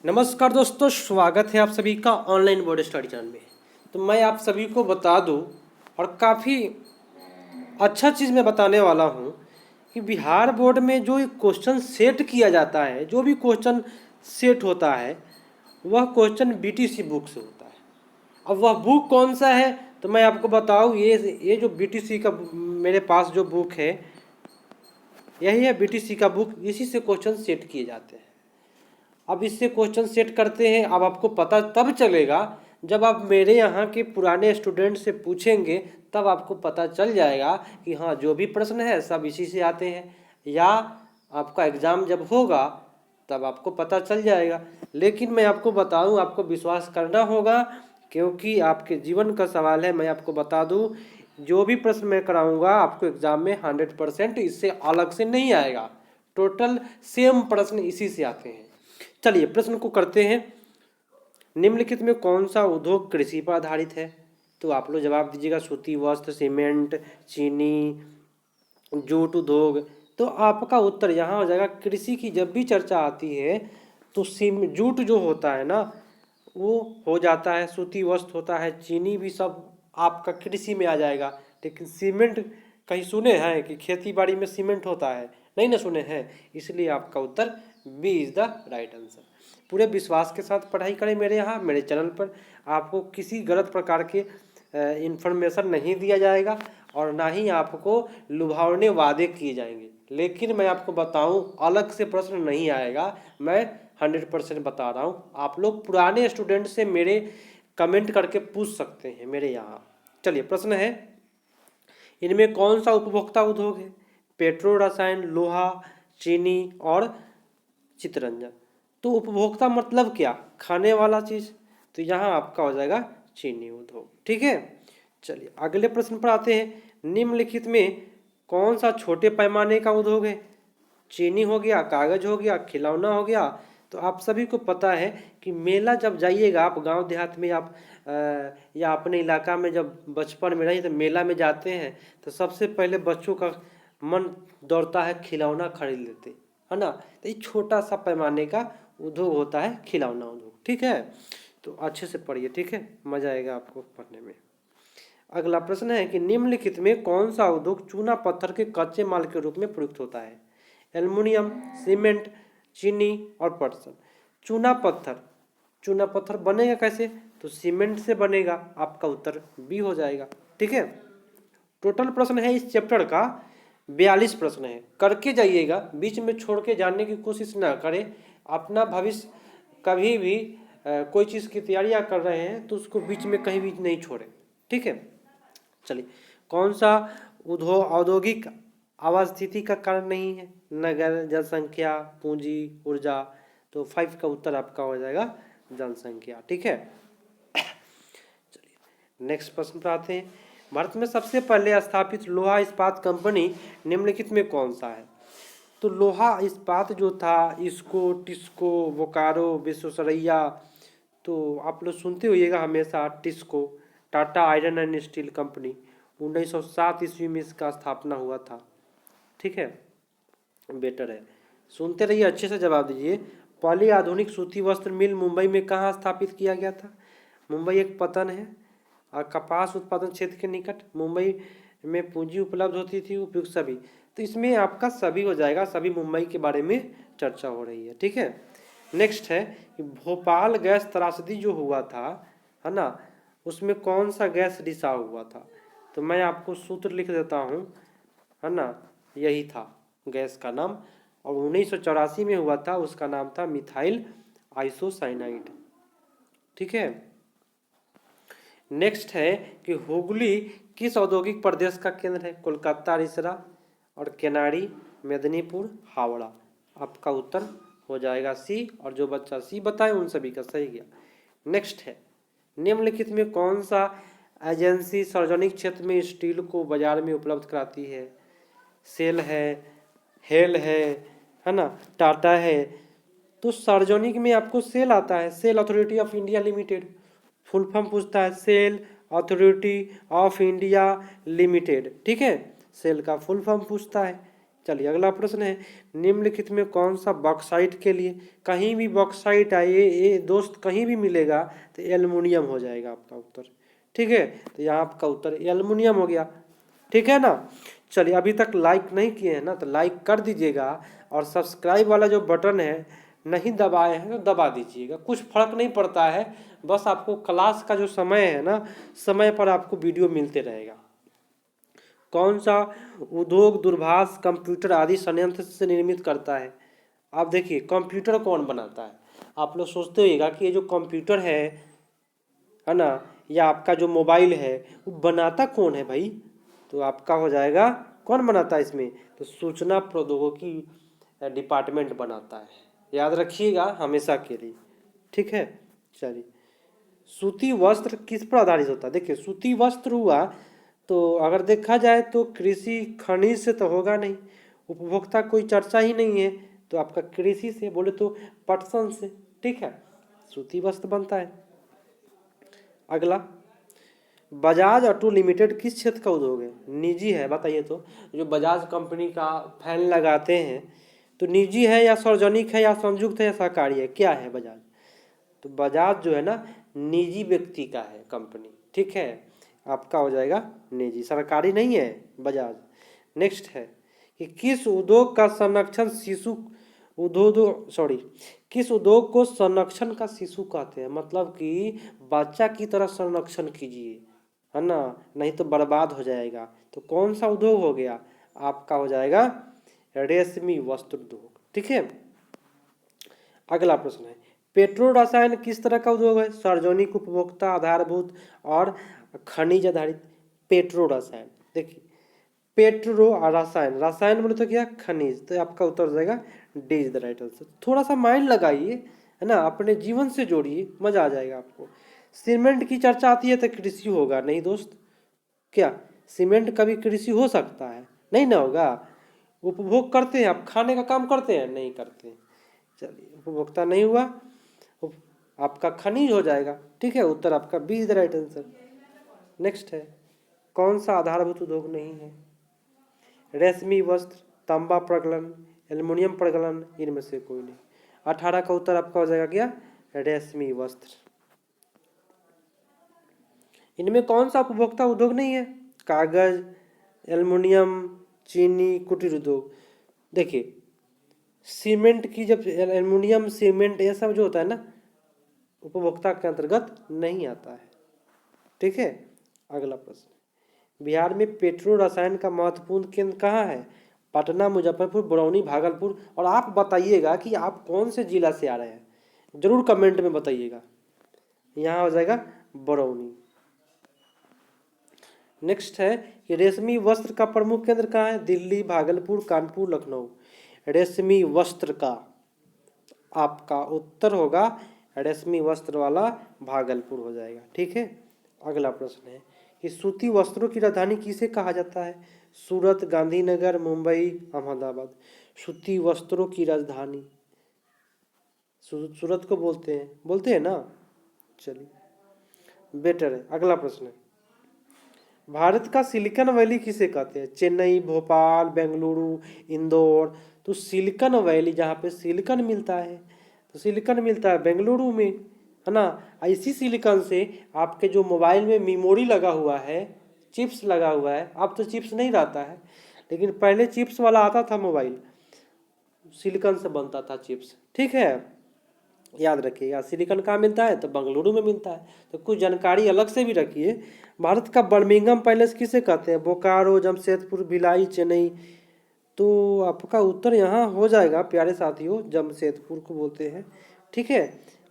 नमस्कार दोस्तों, स्वागत है आप सभी का ऑनलाइन बोर्ड स्टडी चैनल में। तो मैं आप सभी को बता दूं और काफ़ी अच्छा चीज़ मैं बताने वाला हूं कि बिहार बोर्ड में जो क्वेश्चन सेट किया जाता है, जो भी क्वेश्चन सेट होता है वह क्वेश्चन बीटीसी बुक से होता है। अब वह बुक कौन सा है तो मैं आपको बताऊं, ये जो बीटीसी का मेरे पास जो बुक है यही है बीटीसी का बुक। इसी से क्वेश्चन सेट किए जाते हैं। अब इससे क्वेश्चन सेट करते हैं। अब आपको पता तब चलेगा जब आप मेरे यहाँ के पुराने स्टूडेंट से पूछेंगे, तब आपको पता चल जाएगा कि हाँ, जो भी प्रश्न है सब इसी से आते हैं। या आपका एग्ज़ाम जब होगा तब आपको पता चल जाएगा। लेकिन मैं आपको बताऊँ, आपको विश्वास करना होगा, क्योंकि आपके जीवन का सवाल है। मैं आपको बता दूँ, जो भी प्रश्न मैं कराऊंगा आपको एग्ज़ाम में 100% इससे अलग से नहीं आएगा। टोटल सेम प्रश्न इसी से आते हैं। चलिए प्रश्न को करते हैं। निम्नलिखित में कौन सा उद्योग कृषि पर आधारित है? तो आप लोग जवाब दीजिएगा। सूती वस्त्र, सीमेंट, चीनी, जूट उद्योग। तो आपका उत्तर यहाँ हो जाएगा कृषि की। जब भी चर्चा आती है तो जूट जो होता है ना वो हो जाता है, सूती वस्त्र होता है, चीनी भी सब आपका कृषि में आ जाएगा। लेकिन सीमेंट कहीं सुने हैं कि खेती बाड़ी में सीमेंट होता है? नहीं ना सुने हैं। इसलिए आपका उत्तर B is the right answer. पूरे विश्वास के साथ पढ़ाई करें मेरे यहाँ, मेरे चैनल पर। आपको किसी गलत प्रकार के इंफॉर्मेशन नहीं दिया जाएगा और ना ही आपको लुभावने वादे किए जाएंगे। लेकिन मैं आपको बताऊं, अलग से प्रश्न नहीं आएगा। मैं 100% बता रहा हूं। आप लोग पुराने स्टूडेंट से मेरे कमेंट करके पूछ सकते हैं मेरे यहाँ। चलिए प्रश्न है, इनमें कौन सा उपभोक्ता उद्योग है? पेट्रो रसायन, लोहा, चीनी और चितरंजन। तो उपभोक्ता मतलब क्या? खाने वाला चीज। तो यहाँ आपका हो जाएगा चीनी उद्योग। ठीक है, चलिए अगले प्रश्न पर आते हैं। निम्नलिखित में कौन सा छोटे पैमाने का उद्योग है? चीनी हो गया, कागज हो गया, खिलौना हो गया। तो आप सभी को पता है कि मेला जब जाइएगा आप गांव देहात में, आप या अपने इलाका में जब बचपन में रहिए तो मेला में जाते हैं तो सबसे पहले बच्चों का मन दौड़ता है खिलौना खरीद लेते, है ना। तो ये छोटा सा पैमाने का उद्योग होता है खिलौना उद्योग। ठीक है, तो अच्छे से पढ़िए। ठीक है, मजा आएगा आपको पढ़ने में। अगला प्रश्न है कि निम्नलिखित में कौन सा उद्योग चूना पत्थर के कच्चे माल के रूप में प्रयुक्त होता है? एल्युमिनियम, सीमेंट, चीनी और पटसन। चूना पत्थर, चूना पत्थर बनेगा कैसे? तो सीमेंट से बनेगा। आपका उत्तर बी हो जाएगा। ठीक है, टोटल प्रश्न है इस चैप्टर का 42 प्रश्न है। करके जाइएगा, बीच में छोड़ के जानने की कोशिश ना करें। अपना भविष्य कभी भी कोई चीज़ की तैयारियां कर रहे हैं तो उसको बीच में कहीं भी नहीं छोड़ें। ठीक है, चलिए कौन सा उद्योग औद्योगिक आवास्थिति का कारण नहीं है? नगर, जनसंख्या, पूंजी, ऊर्जा। तो 5 का उत्तर आपका हो जाएगा जनसंख्या। ठीक है, चलिए नेक्स्ट प्रश्न पर आते हैं। भारत में सबसे पहले स्थापित लोहा इस्पात कंपनी निम्नलिखित में कौन सा है? तो लोहा इस्पात जो था, इसको, टिस्को, बोकारो, विश्वेश्वरैया। तो आप लोग सुनते होइएगा हमेशा TISCO, Tata iron and steel company. 1907 ईस्वी में इसका स्थापना हुआ था। ठीक है, बेटर है, सुनते रहिए, अच्छे से जवाब दीजिए। पहली आधुनिक सूती वस्त्र मिल मुंबई में कहाँ स्थापित किया गया था? मुंबई एक पतन है और कपास उत्पादन क्षेत्र के निकट मुंबई में पूंजी उपलब्ध होती थी, उपयुक्त सभी। तो इसमें आपका सभी हो जाएगा, सभी मुंबई के बारे में चर्चा हो रही है। ठीक है, नेक्स्ट है कि भोपाल गैस त्रासदी जो हुआ था, है ना, उसमें कौन सा गैस रिसाव हुआ था? तो मैं आपको सूत्र लिख देता हूँ, है ना, यही था गैस का नाम, और 1984 में हुआ था। उसका नाम था मिथाइल आइसोसाइनाइड। ठीक है, नेक्स्ट है कि हुगली किस औद्योगिक प्रदेश का केंद्र है? कोलकाता, रिसरा और केनाडी, मेदिनीपुर, हावड़ा। आपका उत्तर हो जाएगा सी, और जो बच्चा सी बताए उन सभी का सही गया। नेक्स्ट है, निम्नलिखित में कौन सा एजेंसी सार्वजनिक क्षेत्र में स्टील को बाजार में उपलब्ध कराती है? सेल है, हेल है ना, टाटा है। तो सार्वजनिक में आपको सेल आता है, SAIL authority of India limited. Full form पूछता है SAIL authority of India limited. ठीक है, सेल का फुल फॉर्म पूछता है। चलिए अगला प्रश्न है, निम्नलिखित में कौन सा बॉक्साइट के लिए, कहीं भी बॉक्साइट आए ये दोस्त कहीं भी मिलेगा तो एल्युमिनियम हो जाएगा आपका उत्तर। ठीक है, तो यहाँ आपका उत्तर एल्युमिनियम हो गया। ठीक है ना। चलिए अभी तक लाइक नहीं किए हैं ना तो लाइक कर दीजिएगा, और सब्सक्राइब वाला जो बटन है नहीं दबाए हैं तो दबा दीजिएगा, कुछ फर्क नहीं पड़ता है, बस आपको क्लास का जो समय है ना, समय पर आपको वीडियो मिलते रहेगा। कौन सा उद्योग दूरभाष कंप्यूटर आदि संयंत्र से निर्मित करता है? आप देखिए कंप्यूटर कौन बनाता है, आप लोग सोचते होइएगा कि ये जो कंप्यूटर है ना, या आपका जो मोबाइल है वो बनाता कौन है भाई? तो आपका हो जाएगा कौन बनाता है इसमें, तो सूचना प्रौद्योगिकी डिपार्टमेंट बनाता है, याद रखिएगा हमेशा के लिए। ठीक है। चलिए सूती वस्त्र किस पर आधारित होता है? देखिए सूती वस्त्र हुआ तो अगर देखा जाए तो कृषि खनिज से तो होगा नहीं, उपभोक्ता कोई चर्चा ही नहीं है, तो आपका कृषि से बोले तो पटसन से। ठीक है, सूती वस्त्र बनता है। अगला, बजाज ऑटो लिमिटेड किस क्षेत्र का उद्योग है? निजी है, बताइए तो। जो बजाज कंपनी का फैन लगाते हैं तो निजी है या सार्वजनिक है या संयुक्त है या सहकारी है, क्या है बजाज? तो बजाज जो है ना निजी व्यक्ति का है कंपनी। ठीक है, आपका हो जाएगा निजी, सरकारी नहीं है बजाज। नेक्स्ट है कि किस उद्योग का संरक्षण शिशु उद्योग सॉरी किस उद्योग को संरक्षण का शिशु कहते हैं? मतलब कि बच्चा की तरह संरक्षण कीजिए, है ना, नहीं तो बर्बाद हो जाएगा। तो कौन सा उद्योग हो गया? आपका हो जाएगा रेशमी वस्त्र उद्योग। ठीक है। अगला प्रश्न है, पेट्रो रसायन किस तरह का उद्योग है? सार्वजनिक उपभोक्ता आधारभूत और खनिज आधारित। पेट्रो रसायन, देखिए पेट्रो और रसायन, रसायन बोले तो क्या? खनिज, तो आपका उत्तर हो जाएगा D is the right answer. थोड़ा सा माइंड लगाइए, है ना, अपने जीवन से जोड़िए, मजा आ जाएगा आपको। सीमेंट की चर्चा आती है तो कृषि होगा नहीं दोस्त, क्या सीमेंट कभी कृषि हो सकता है? नहीं ना होगा। उपभोग करते हैं आप, खाने का काम करते हैं? नहीं करते हैं। चलिए उपभोक्ता नहीं हुआ, आपका खनिज हो जाएगा। ठीक है, उत्तर आपका B is the right answer. Next है, कौन सा आधारभूत उद्योग नहीं है? रेशमी वस्त्र, तांबा प्रगलन, एल्युमिनियम प्रगलन, इनमें से कोई नहीं। 18 का उत्तर आपका हो जाएगा क्या? रेशमी वस्त्र। इनमें कौन सा उपभोक्ता उद्योग नहीं है? कागज, एल्युमिनियम, चीनी, कुटीर उद्योग। देखिए सीमेंट की, जब एल्युमिनियम सीमेंट ये सब जो होता है ना उपभोक्ता के अंतर्गत नहीं आता है। ठीक है। अगला प्रश्न, बिहार में पेट्रो रसायन का महत्वपूर्ण केंद्र कहाँ है? पटना, मुजफ्फरपुर, बरौनी, भागलपुर। और आप बताइएगा कि आप कौन से जिला से आ रहे हैं, जरूर कमेंट में बताइएगा। यहाँ हो जाएगा बरौनी। नेक्स्ट है कि रेशमी वस्त्र का प्रमुख केंद्र कहाँ है? दिल्ली, भागलपुर, कानपुर, लखनऊ। रेशमी वस्त्र का आपका उत्तर होगा रेशमी वस्त्र वाला भागलपुर हो जाएगा। ठीक है। अगला प्रश्न है कि सूती वस्त्रों की राजधानी किसे कहा जाता है? सूरत, गांधीनगर, मुंबई, अहमदाबाद। सूती वस्त्रों की राजधानी सूरत को बोलते हैं ना। चलिए बेटर है। अगला प्रश्न है, भारत का सिलिकॉन वैली किसे कहते हैं? चेन्नई, भोपाल, बेंगलुरु, इंदौर। तो सिलिकॉन वैली जहाँ पे सिलिकॉन मिलता है, तो सिलिकॉन मिलता है बेंगलुरु में, है ना। इसी सिलिकॉन से आपके जो मोबाइल में मेमोरी लगा हुआ है, चिप्स लगा हुआ है, अब तो चिप्स नहीं रहता है, लेकिन पहले चिप्स वाला आता था मोबाइल, सिलिकॉन से बनता था चिप्स। ठीक है, याद रखिएगा। सिलिकॉन कहाँ मिलता है? तो बेंगलुरु में मिलता है। तो कुछ जानकारी अलग से भी रखिए। भारत का बर्मिंघम पैलेस किसे कहते हैं? बोकारो, जमशेदपुर, भिलाई, चेन्नई। तो आपका उत्तर यहाँ हो जाएगा प्यारे साथियों, जमशेदपुर को बोलते हैं। ठीक है।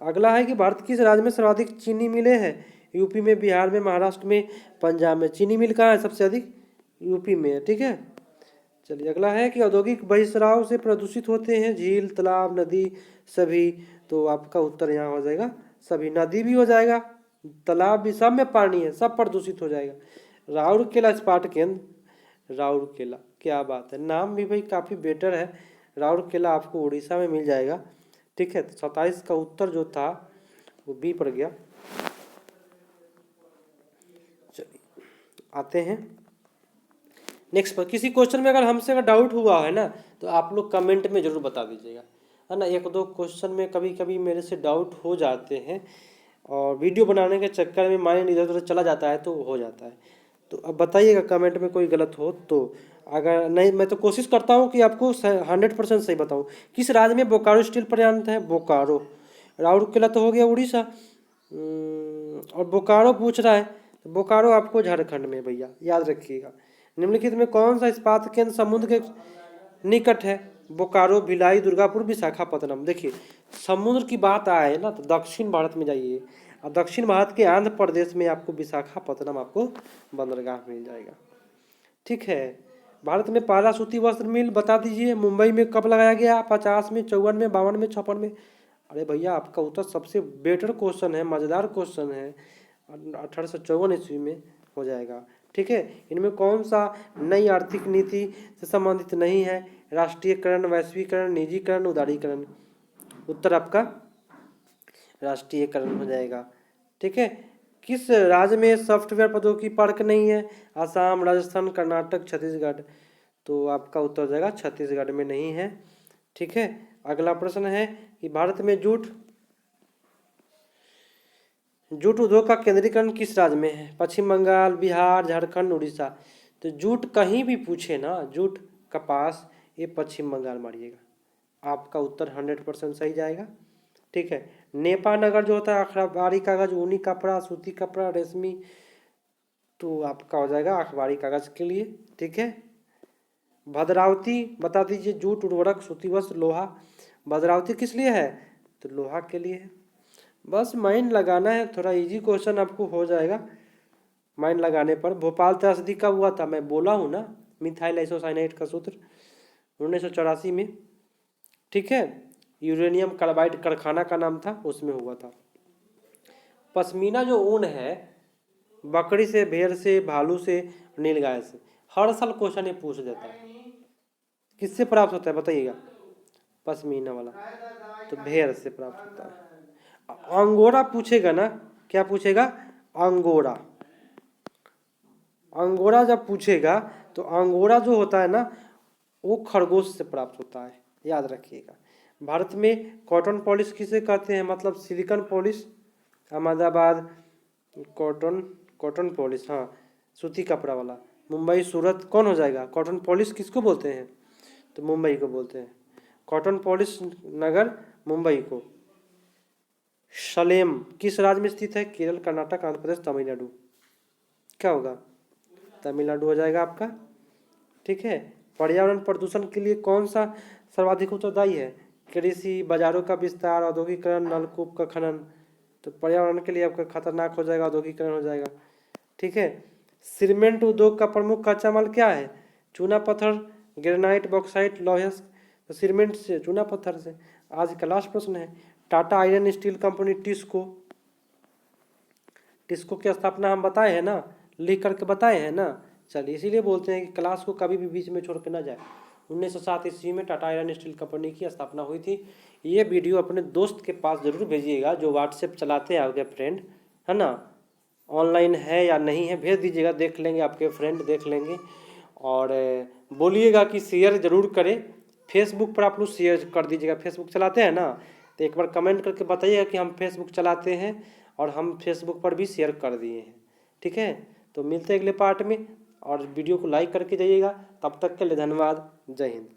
अगला है कि भारत किस राज्य में सर्वाधिक चीनी मिलें हैं? यूपी में, बिहार में, महाराष्ट्र में, पंजाब में। चीनी मिल कहाँ है सबसे अधिक? यूपी में है। ठीक है। चलिए अगला है कि औद्योगिक बहिस्राव से प्रदूषित होते हैं झील, तालाब, नदी सभी। तो आपका उत्तर यहाँ हो जाएगा सभी। नदी भी हो जाएगा, तालाब भी, सब में पानी है, सब प्रदूषित हो जाएगा। राउरकेला इस्पात केंद्र, राउरकेला, क्या बात है, नाम भी भाई काफ़ी बेटर है। राउरकेला आपको उड़ीसा में मिल जाएगा। ठीक है। तो 27 का उत्तर जो था वो बी पर गया। चलिए आते हैं नेक्स्ट पर किसी क्वेश्चन में अगर हमसे अगर डाउट हुआ है ना तो आप लोग कमेंट में ज़रूर बता दीजिएगा, है ना। एक दो क्वेश्चन में कभी कभी मेरे से डाउट हो जाते हैं और वीडियो बनाने के चक्कर में माइंड इधर उधर चला जाता है तो हो जाता है। तो अब बताइएगा कमेंट में कोई गलत हो तो। अगर नहीं, मैं तो कोशिश करता हूँ कि आपको 100% सही बताऊँ। किस राज्य में बोकारो स्टील प्लांट है? बोकारो। राउरकेला तो हो गया उड़ीसा। और बोकारो पूछ रहा है, तो बोकारो आपको झारखंड में भैया, याद रखिएगा। निम्नलिखित में कौन सा इस्पात केंद्र समुद्र के निकट है? बोकारो, भिलाई, दुर्गापुर, विशाखापत्तनम। देखिए समुद्र की बात आए ना तो दक्षिण भारत में जाइए, और दक्षिण भारत के आंध्र प्रदेश में आपको विशाखापत्तनम आपको बंदरगाह मिल जाएगा। ठीक है। भारत में पहला सूती वस्त्र मिल बता दीजिए, मुंबई में कब लगाया गया? 50 में, 54 में, 52 में, 56 में। अरे भैया आपका उत्तर सबसे बेटर क्वेश्चन है, मज़ेदार क्वेश्चन है, 1854 ईस्वी में हो जाएगा। ठीक है। इनमें कौन सा नई आर्थिक नीति से संबंधित नहीं है? राष्ट्रीयकरण, वैश्वीकरण, निजीकरण, उदारीकरण। उत्तर आपका राष्ट्रीयकरण हो जाएगा। ठीक है। किस राज्य में सॉफ्टवेयर प्रौद्योगिकी पार्क नहीं है? असम, राजस्थान, कर्नाटक, छत्तीसगढ़। तो आपका उत्तर हो जाएगा छत्तीसगढ़ में नहीं है। ठीक है। अगला प्रश्न है कि भारत में जूट उद्योग का केंद्रीकरण किस राज्य में है? पश्चिम बंगाल, बिहार, झारखंड, उड़ीसा। तो जूट कहीं भी पूछे ना, जूट, कपास, ये पश्चिम बंगाल मारिएगा, आपका उत्तर 100% सही जाएगा। ठीक है। नेपा नगर जो होता है अखबारी कागज, ऊनी कपड़ा, सूती कपड़ा, रेशमी, तो आपका हो जाएगा अखबारी कागज के लिए। ठीक है। भद्रावती बता दीजिए, जूट, उर्वरक, सूती वस्त्र, लोहा। भद्रावती किस लिए है? तो लोहा के लिए है। बस माइंड लगाना है, थोड़ा इजी क्वेश्चन आपको हो जाएगा माइंड लगाने पर। भोपाल त्रासदी कब हुआ था? मैं बोला हूँ ना, मिथाइल आइसोसाइनाइड का सूत्र 1984 में। ठीक है। यूरेनियम कार्बाइड कारखाना का नाम था, उसमें हुआ था। पश्मीना जो ऊन है बकरी से, भेड़ से, भालू से, नीलगाय से, हर साल क्वेश्चन ये पूछ देता है। किससे प्राप्त होता है बताइएगा? पश्मीना वाला तो भेड़ से प्राप्त होता है। अंगोरा पूछेगा ना, क्या पूछेगा? अंगोरा। अंगोरा जब पूछेगा तो अंगोरा जो होता है ना वो खरगोश से प्राप्त होता है, याद रखिएगा। भारत में कॉटन पॉलिश किसे कहते हैं? मतलब silicon polish, Ahmedabad, cotton polish, हाँ सूती कपड़ा वाला। मुंबई, सूरत, कौन हो जाएगा? कॉटन पॉलिश किसको बोलते हैं? तो मुंबई को बोलते हैं। कॉटन पॉलिश नगर मुंबई को। सलेम किस राज्य में स्थित है? केरल, कर्नाटक, आंध्र प्रदेश, तमिलनाडु। क्या होगा? तमिलनाडु हो जाएगा आपका। ठीक है। पर्यावरण प्रदूषण के लिए कौन सा सर्वाधिक उत्तरदायी है? कृषि, बाजारों का विस्तार, औद्योगिकरण, नलकूप का खनन। तो पर्यावरण के लिए आपका खतरनाक हो जाएगा, औद्योगिकरण हो जाएगा। ठीक है। सीमेंट उद्योग का प्रमुख कच्चा माल क्या है? चूना पत्थर, ग्रेनाइट, बॉक्साइट, लौह। तो सीमेंट से, चूना पत्थर से। आज का लास्ट प्रश्न है, Tata iron steel company TISCO की स्थापना हम बताए हैं ना, लिख करके बताए हैं ना। चलिए इसीलिए बोलते हैं कि क्लास को कभी भी बीच में छोड़ के ना जाए। 1907 ईस्वी में टाटा आयरन स्टील कंपनी की स्थापना हुई थी। ये वीडियो अपने दोस्त के पास जरूर भेजिएगा जो व्हाट्सएप चलाते हैं आपके फ्रेंड, है ना। ऑनलाइन है या नहीं है भेज दीजिएगा, देख लेंगे, आपके फ्रेंड देख लेंगे। और बोलिएगा कि शेयर ज़रूर करें। फेसबुक पर आप लोग शेयर कर दीजिएगा, फेसबुक चलाते हैं ना, तो एक बार कमेंट करके बताइएगा कि हम फेसबुक चलाते हैं और हम फेसबुक पर भी शेयर कर दिए हैं। ठीक है। तो मिलते हैं अगले पार्ट में, और वीडियो को लाइक करके जाइएगा। तब तक के लिए धन्यवाद। जय हिंद।